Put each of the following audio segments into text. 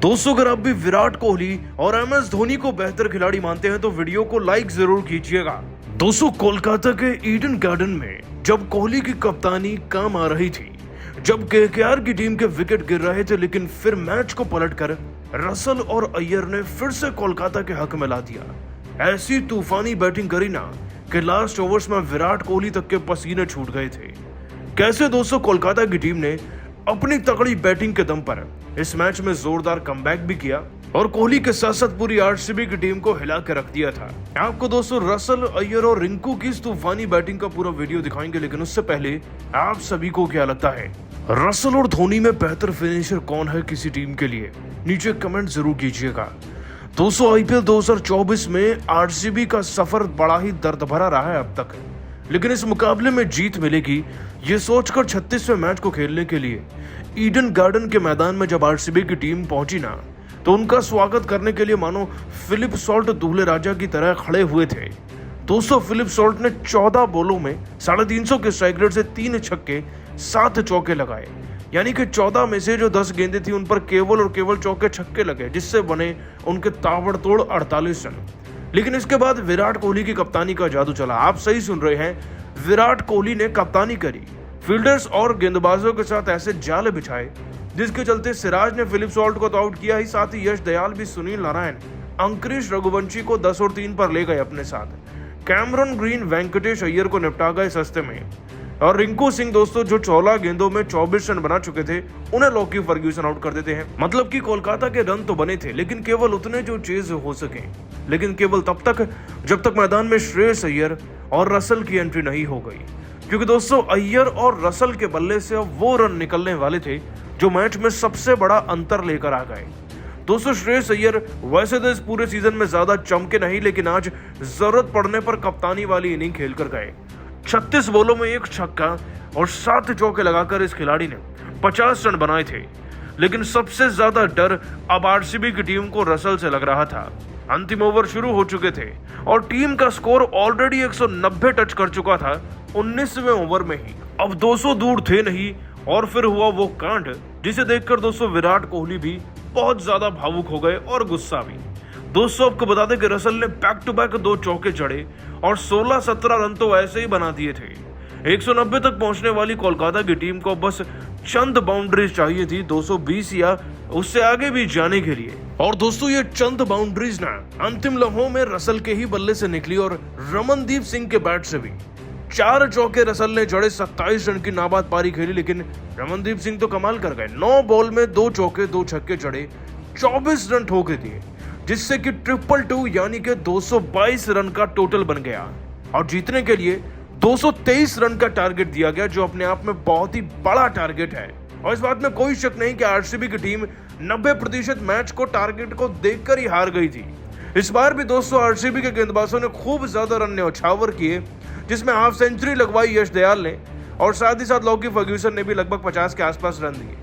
दोस्तों, अगर आप भी विराट कोहली और एमएस धोनी को बेहतर खिलाड़ी मानते हैं तो वीडियो को लाइक जरूर कीजिएगा। दोस्तों, कोलकाता के ईडन गार्डन में जब कोहली की कप्तानी काम आ रही थी, जब केकेआर की टीम के विकेट गिर रहे थे, लेकिन फिर मैच को पलटकर रसल और अय्यर ने फिर से कोलकाता के हक में ला दिया। ऐसी तूफानी बैटिंग करी ना कि लास्ट ओवर्स में विराट कोहली तक के पसीने छूट गए थे। कैसे दोस्तों, कोलकाता की टीम ने अपनी तगड़ी बैटिंग के दम पर इस मैच में जोरदार कमबैक भी किया और कोहली के साथ साथ पूरी आरसीबी की टीम को हिला के रख दिया था। आपको दोस्तों रसल, अय्यर और रिंकू की इस तूफानी बैटिंग का पूरा वीडियो दिखाएंगे, लेकिन उससे पहले आप सभी को क्या लगता है, रसल और धोनी में बेहतर फिनिशर कौन है किसी टीम के लिए? नीचे कमेंट जरूर कीजिएगा। दोस्तों, आईपीएल 2024 में आरसीबी का सफर बड़ा ही दर्द भरा रहा है अब तक, लेकिन इस मुकाबले में जीत मिलेगी ये सोचकर 36वें मैच को खेलने के लिए ईडन गार्डन के मैदान में जब आरसीबी की टीम पहुंची ना, तो उनका स्वागत करने के लिए मानो फिलिप सॉल्ट दूल्हे राजा की तरह खड़े हुए थे। दोस्तों, फिलिप सॉल्ट ने 14 बॉलों में 350 के स्ट्राइक रेट से 3 छक्के 7 चौके लगाए, यानी कि 14 में से जो 10 गेंदें थी उन पर केवल और केवल चौके छक्के लगे, जिससे बने उनके ताबड़तोड़ 48 रन। लेकिन इसके बाद विराट कोहली की कप्तानी का जादू चला। आप सही सुन रहे हैं, विराट कोहली ने कप्तानी करी, फील्डर्स और गेंदबाजों के साथ ऐसे जाल बिछाए जिसके चलते सिराज ने फिलिप सॉल्ट को तो आउट किया ही, साथ ही यश दयाल भी सुनील नारायण, अंकुरिश रघुवंशी को 10 और 3 पर ले गए अपने साथ। कैमरन ग्रीन वेंकटेश अय्यर को निपटा गए सस्ते में, और रिंकू सिंह दोस्तों जो 14 गेंदों में 24 रन बना चुके थे, उन्हें लॉकी फर्ग्यूसन आउट कर देते हैं। मतलब कि कोलकाता के रन तो बने थे, लेकिन केवल उतने जो चेज हो सके, लेकिन केवल तब तक जब तक मैदान में श्रेयस अय्यर और रसल की एंट्री नहीं हो गई, क्योंकि दोस्तों अय्यर और रसल के बल्ले से अब वो रन निकलने वाले थे जो मैच में सबसे बड़ा अंतर लेकर आ गए। दोस्तों, श्रेयस अय्यर वैसे तो इस पूरे सीजन में ज्यादा चमके नहीं, लेकिन आज जरूरत पड़ने पर कप्तानी वाली इनिंग खेलकर गए। 36 बॉलों में 1 छक्का और 7 चौके लगाकर इस खिलाड़ी ने 50 रन बनाए थे। लेकिन सबसे ज्यादा डर अब आरसीबी की टीम को रसल से लग रहा था। अंतिम ओवर शुरू हो चुके थे और टीम का स्कोर ऑलरेडी 190 टच कर चुका था 19वें ओवर में ही। अब 200 दूर थे नहीं, और फिर हुआ वो कांड जिसे देखकर दोस्तों विराट कोहली भी बहुत ज्यादा भावुक हो गए और गुस्सा भी। दोस्तों, आपको बता दें कि रसल ने बैक टू बैक 2 चौके जड़े और 16-17 रन तो ऐसे ही बना दिए थे। 190 तक पहुंचने वाली कोलकाता की टीम को बस चंद बाउंड्रीज चाहिए थी 220 या उससे आगे भी जाने के लिए। और दोस्तों, ये चंद बाउंड्रीज ना अंतिम लम्हों में रसल के ही बल्ले से निकली और रमनदीप सिंह के बैट से भी। 4 चौके रसल ने जड़े, 27 रन की नाबाद पारी खेली, लेकिन रमनदीप सिंह तो कमाल कर गए। 9 बॉल में 2 चौके 2 छक्के जड़े, 24 रन ठोके दिए, जिससे कि 222 यानी कि 222 रन का टोटल बन गया। और जीतने के लिए 223 रन का टारगेट दिया गया, जो अपने आप में बहुत ही बड़ा टारगेट है। और इस बात में कोई शक नहीं कि आरसीबी की टीम 90% मैच को टारगेट को देखकर ही हार गई थी। इस बार भी दोस्तों आरसीबी के गेंदबाजों ने खूब ज्यादा रन न्यौछावर किए, जिसमें हाफ सेंचुरी लगवाई यश दयाल ने, और साथ ही साथ लॉकी फर्ग्यूसन ने भी लगभग 50 के आसपास रन दिए।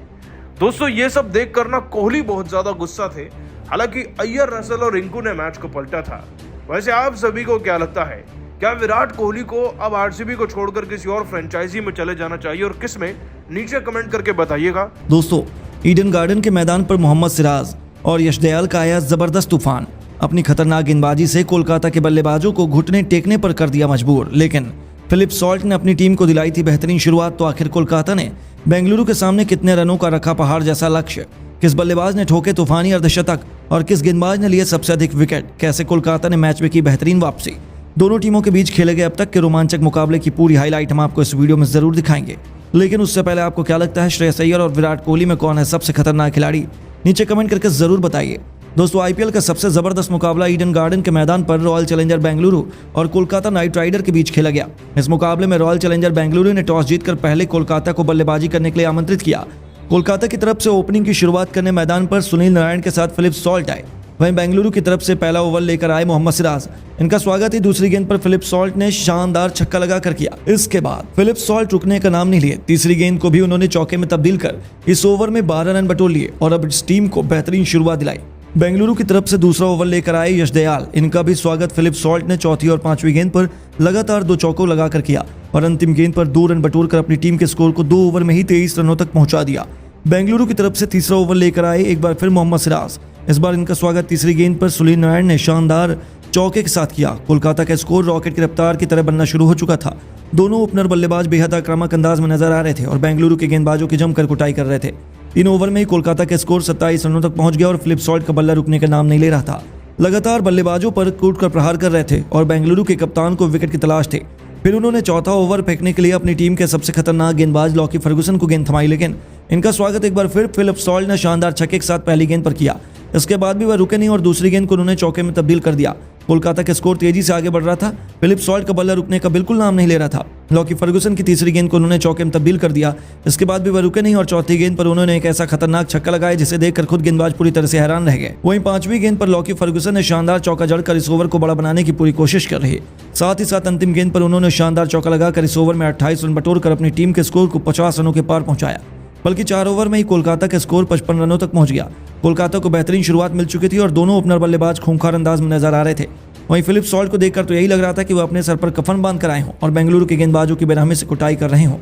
दोस्तों, ये सब देख कर ना कोहली बहुत ज्यादा गुस्सा थे। हालांकि अय्यर, रसल और रिंकू ने मैच को पलटा था। वैसे आप सभी को क्या लगता है, क्या विराट कोहली को अब आरसीबी को छोड़कर किसी और फ्रेंचाइजी में चले जाना चाहिए और किस में? नीचे कमेंट करके बताइएगा। दोस्तों, ईडन गार्डन के मैदान पर मोहम्मद सिराज और यश दयाल का आया जबरदस्त तूफान। अपनी खतरनाक गेंदबाजी से कोलकाता के बल्लेबाजों को घुटने टेकने पर कर दिया मजबूर, लेकिन फिलिप सॉल्ट ने अपनी टीम को दिलाई थी बेहतरीन शुरुआत। तो आखिर कोलकाता ने बेंगलुरु के सामने कितने रनों का रखा पहाड़ जैसा लक्ष्य? किस बल्लेबाज ने ठोके तूफानी अर्धशतक और किस गेंदबाज ने लिए सबसे अधिक विकेट? कैसे कोलकाता ने मैच में की बेहतरीन वापसी? दोनों टीमों के बीच खेले गए अब तक के रोमांचक मुकाबले की पूरी हाईलाइट हम आपको इस वीडियो में जरूर दिखाएंगे। लेकिन उससे पहले आपको क्या लगता है, श्रेयस अय्यर और विराट कोहली में कौन है सबसे खतरनाक खिलाड़ी? नीचे कमेंट करके जरूर बताइए। दोस्तों, आईपीएल का सबसे जबरदस्त मुकाबला ईडन गार्डन के मैदान पर रॉयल चैलेंजर बेंगलुरु और कोलकाता नाइट राइडर के बीच खेला गया। इस मुकाबले में रॉयल चैलेंजर बेंगलुरु ने टॉस जीतकर पहले कोलकाता को बल्लेबाजी करने के लिए आमंत्रित किया। कोलकाता की तरफ से ओपनिंग की शुरुआत करने मैदान पर सुनील नारायण के साथ फिलिप सॉल्ट आए। वहीं बेंगलुरु की तरफ से पहला ओवर लेकर आए मोहम्मद सिराज। इनका स्वागत ही दूसरी गेंद पर फिलिप सॉल्ट ने शानदार छक्का लगाकर किया। इसके बाद फिलिप सॉल्ट रुकने का नाम नहीं लिए, तीसरी गेंद को भी उन्होंने चौके में तब्दील कर इस ओवर में 12 रन बटोर लिए और अब इस टीम को बेहतरीन शुरुआत दिलाई। बेंगलुरु की तरफ से दूसरा ओवर लेकर आए यश दयाल। इनका भी स्वागत फिलिप सॉल्ट ने चौथी और 5वीं गेंद पर लगातार 2 चौकों लगाकर किया और अंतिम गेंद पर 2 रन बटोर कर अपनी टीम के स्कोर को 2 ओवर में ही 23 रनों तक पहुंचा दिया। बेंगलुरु की तरफ से तीसरा ओवर लेकर आए एक बार फिर मोहम्मद सिराज। इस बार इनका स्वागत तीसरी गेंद पर सुनील नारायण ने शानदार चौके के साथ किया। कोलकाता का स्कोर रॉकेट की रफ्तार की तरह बनना शुरू हो चुका था। दोनों ओपनर बल्लेबाज बेहद आक्रामक अंदाज में नजर आ रहे थे और बेंगलुरु के गेंदबाजों की जमकर कुटाई कर रहे थे। 3 ओवर में ही कोलकाता का स्कोर 27 रनों तक पहुंच गया और फिलिप सॉल्ट का बल्ला रुकने का नाम नहीं ले रहा था। लगातार बल्लेबाजों पर कूटकर प्रहार कर रहे थे और बेंगलुरु के कप्तान को विकेट की तलाश थी। फिर उन्होंने चौथा ओवर फेंकने के लिए अपनी टीम के सबसे खतरनाक गेंदबाज लॉकी फर्गुसन को गेंद थमाई, लेकिन इनका स्वागत एक बार फिर फिलिप सॉल्ट ने शानदार छक्के के साथ पहली गेंद पर किया। इसके बाद भी वह रुके नहीं और दूसरी गेंद को उन्होंने चौके में तब्दील कर दिया। कोलकाता का स्कोर तेजी से आगे बढ़ रहा था। फिलिप सॉल्ट का बल्ला रुकने का बिल्कुल नाम नहीं ले रहा था। लॉकी फर्गुसन की तीसरी गेंद को उन्होंने चौके में तब्दील कर दिया। इसके बाद भी वह रुके नहीं और चौथी गेंद पर उन्होंने एक ऐसा खतरनाक छक्का लगाया जिसे देखकर खुद गेंदबाज पूरी तरह से हैरान रह गए। वहीं 5वीं गेंद पर लॉकी फर्गुसन ने शानदार चौका जड़कर इस ओवर को बड़ा बनाने की पूरी कोशिश कर रही। साथ ही साथ अंतिम गेंद पर उन्होंने शानदार चौका लगाकर इस ओवर में 28 रन बटोरकर अपनी टीम के स्कोर को 50 रनों के पार पहुंचाया। बल्कि 4 ओवर में ही कोलकाता का स्कोर 55 रनों तक पहुंच गया। कोलकाता को बेहतरीन शुरुआत मिल चुकी थी और दोनों ओपनर बल्लेबाज खूंखार अंदाज में नजर आ रहे थे। वहीं फिलिप सॉल्ट को देखकर तो यही लग रहा था कि वह अपने सर पर कफन बांध कर आए हों और बेंगलुरु के गेंदबाजों की बेरहमी से कुटाई कर रहे हों।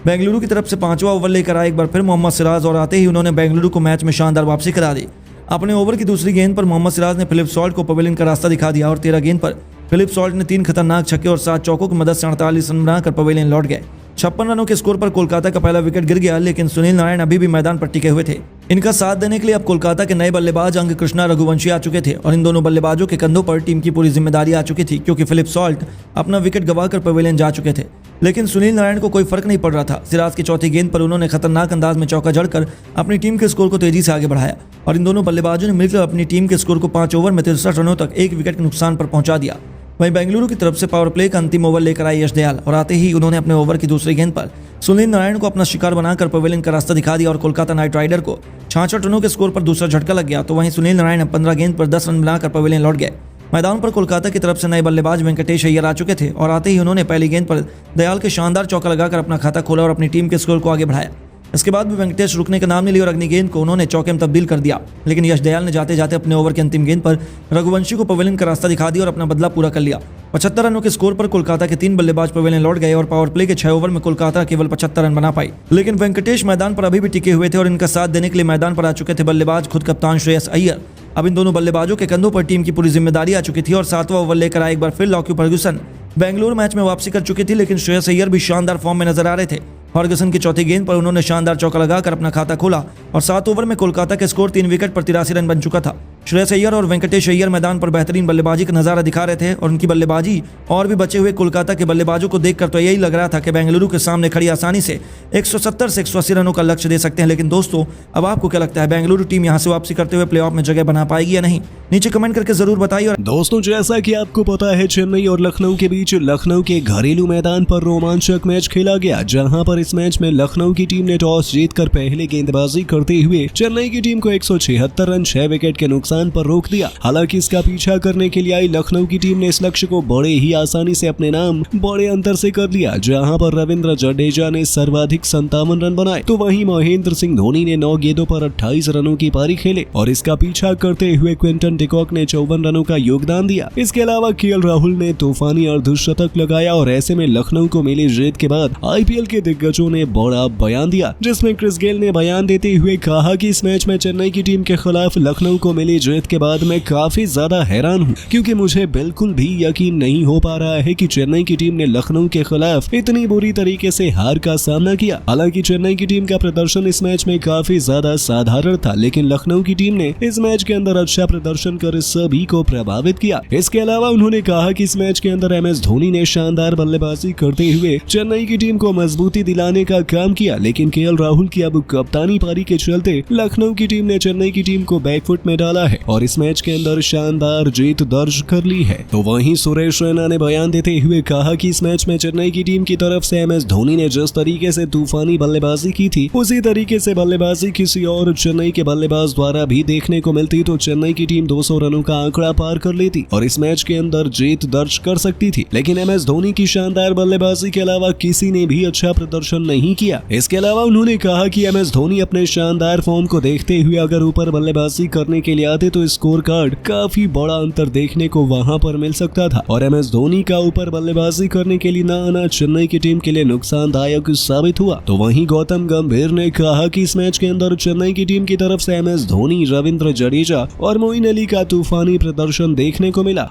बेंगलुरु की तरफ से 5वां ओवर लेकर आए एक बार फिर मोहम्मद सिराज और आते ही उन्होंने बेंगलुरु को मैच में शानदार वापसी करा दी। अपने ओवर की दूसरी गेंद पर मोहम्मद सिराज ने फिलिप सॉल्ट को पवेलियन का रास्ता दिखा दिया और 13 गेंद पर फिलिप सॉल्ट ने 3 खतरनाक छक्के और 7 चौकों की मदद से 48 रन बनाकर पवेलियन लौट गए। 56 रनों के स्कोर पर कोलकाता का पहला विकेट गिर गया, लेकिन सुनील नारायण अभी भी मैदान पर टिके हुए थे। इनका साथ देने के लिए अब कोलकाता के नए बल्लेबाज अंग कृष्णा रघुवंशी आ चुके थे और इन दोनों बल्लेबाजों के कंधों पर टीम की पूरी जिम्मेदारी आ चुकी थी, क्योंकि फिलिप सॉल्ट अपना विकेट गंवाकर पवेलियन जा चुके थे। लेकिन सुनील नारायण को कोई फर्क नहीं पड़ रहा था। सिराज की चौथी गेंद पर उन्होंने खतरनाक अंदाज में चौका जड़कर अपनी टीम के स्कोर को तेजी से आगे बढ़ाया और इन दोनों बल्लेबाजों ने मिलकर अपनी टीम के स्कोर को 5 ओवर में 63 रनों तक 1 विकेट के नुकसान पर पहुंचा दिया। वहीं बेंगलुरु की तरफ से पावर प्ले का अंतिम ओवर लेकर आए यश दयाल और आते ही उन्होंने अपने ओवर की दूसरी गेंद पर सुनील नारायण को अपना शिकार बनाकर पवेलियन का रास्ता दिखा दिया और कोलकाता नाइट राइडर को 66 रनों के स्कोर पर दूसरा झटका लग गया। तो वहीं सुनील नारायण 15 गेंद पर 10 रन बनाकर पवेलियन लौट गए। मैदान पर कोलकाता की तरफ से नए बल्लेबाज वेंकटेश अय्यर आ चुके थे और आते ही उन्होंने पहली गेंद पर दयाल के शानदार चौका लगाकर अपना खाता खोला और अपनी टीम के स्कोर को आगे बढ़ाया। इसके बाद भी वेंकटेश रुकने का नाम नहीं लिया और अगली गेंद को उन्होंने चौके में तब्दील कर दिया, लेकिन यश दयाल ने जाते जाते अपने ओवर की अंतिम गेंद पर रघुवंशी को पवेलियन का रास्ता दिखा दिया और अपना बदला पूरा कर लिया। 75 रनों के स्कोर पर कोलकाता के 3 बल्लेबाज पवेलियन लौट गए और पावर प्ले के 6 ओवर में कोलकाता केवल 75 रन बना पाई। लेकिन वेंकटेश मैदान पर अभी भी टिके हुए थे और इनका साथ देने के लिए मैदान पर आ चुके थे बल्लेबाज खुद कप्तान श्रेयस अय्यर। अब इन दोनों बल्लेबाजों के कंधों पर टीम की पूरी जिम्मेदारी आ चुकी थी और 7वां ओवर लेकर आए एक बार फिर लॉकी फर्गुसन बेंगलुरु मैच में वापसी कर चुकी थी, लेकिन श्रेयस अय्यर भी शानदार फॉर्म में नजर आ रहे थे। फर्गुसन की चौथी गेंद पर उन्होंने शानदार चौका लगाकर अपना खाता खोला और 7 ओवर में कोलकाता का स्कोर 3 विकेट पर 83 रन बन चुका था। श्रेयस अय्यर और वेंकटेश अय्यर मैदान पर बेहतरीन बल्लेबाजी का नजारा दिखा रहे थे और उनकी बल्लेबाजी और भी बचे हुए कोलकाता के बल्लेबाजों को देखकर तो यही लग रहा था कि बेंगलुरु के सामने खड़ी आसानी से 170 से 180 रनों का लक्ष्य दे सकते हैं। लेकिन दोस्तों, अब आपको क्या लगता है, बेंगलुरु टीम यहां से वापसी करते हुए प्लेऑफ में जगह बना पाएगी या नहीं? नीचे कमेंट करके जरूर बताइए। और दोस्तों, जैसा कि आपको पता है, चेन्नई और लखनऊ के बीच लखनऊ के घरेलू मैदान पर रोमांचक मैच खेला गया, जहां पर इस मैच में लखनऊ की टीम ने टॉस जीतकर पहले गेंदबाजी करते हुए चेन्नई की टीम को 176 रन 6 विकेट के नुकसान पर रोक दिया। हालांकि इसका पीछा करने के लिए आई लखनऊ की टीम ने इस लक्ष्य को बड़े ही आसानी से अपने नाम बड़े अंतर से कर लिया, जहां पर रविंद्र जडेजा ने सर्वाधिक 57 रन बनाए, तो वहीं महेंद्र सिंह धोनी ने 9 गेंदों पर 28 रनों की पारी खेले और इसका पीछा करते हुए क्विंटन डिकॉक ने 54 रनों का योगदान दिया। इसके अलावा केएल राहुल ने तूफानी अर्धशतक लगाया और ऐसे में लखनऊ को मिली जीत के बाद आईपीएल के दिग्गजों ने बड़ा बयान दिया, जिसमें क्रिस गेल ने बयान देते हुए कहा कि इस मैच में चेन्नई की टीम के खिलाफ लखनऊ को मिली जीत के बाद मैं काफी ज्यादा हैरान हूं, क्योंकि मुझे बिल्कुल भी यकीन नहीं हो पा रहा है कि चेन्नई की टीम ने लखनऊ के खिलाफ इतनी बुरी तरीके से हार का सामना किया। हालांकि चेन्नई की टीम का प्रदर्शन इस मैच में काफी ज्यादा साधारण था, लेकिन लखनऊ की टीम ने इस मैच के अंदर अच्छा प्रदर्शन कर सभी को प्रभावित किया। इसके अलावा उन्होंने कहा कि इस मैच के अंदर एमएस धोनी ने शानदार बल्लेबाजी करते हुए चेन्नई की टीम को मजबूती दिलाने का काम किया, लेकिन केएल राहुल की अब कप्तानी पारी के चलते लखनऊ की टीम ने चेन्नई की टीम को बैकफुट में डाला है और इस मैच के अंदर शानदार जीत दर्ज कर ली है। तो वहीं सुरेश रैना ने बयान देते हुए कहा कि इस मैच में चेन्नई की टीम की तरफ से एमएस धोनी ने जिस तरीके से तूफानी बल्लेबाजी की थी, उसी तरीके से बल्लेबाजी किसी और चेन्नई के बल्लेबाज द्वारा भी देखने को मिलती तो चेन्नई की टीम 200 रनों का आंकड़ा पार कर लेती और इस मैच के अंदर जीत दर्ज कर सकती थी। लेकिन एमएस धोनी की शानदार बल्लेबाजी के अलावा किसी ने भी अच्छा प्रदर्शन प्रदर्शन नहीं किया। इसके अलावा उन्होंने कहा कि MS धोनी अपने शानदार फॉर्म को देखते हुए अगर ऊपर बल्लेबाजी करने के लिए आते तो स्कोर कार्ड काफी बड़ा अंतर देखने को वहां पर मिल सकता था और MS धोनी का ऊपर बल्लेबाजी करने के लिए न आना चेन्नई की टीम के लिए नुकसानदायक साबित हुआ। तो वहीं गौतम गंभीर ने कहा कि इस मैच के अंदर चेन्नई की टीम की तरफ से MS धोनी, रविंद्र जडेजा और मोइन अली का तूफानी प्रदर्शन देखने को मिला।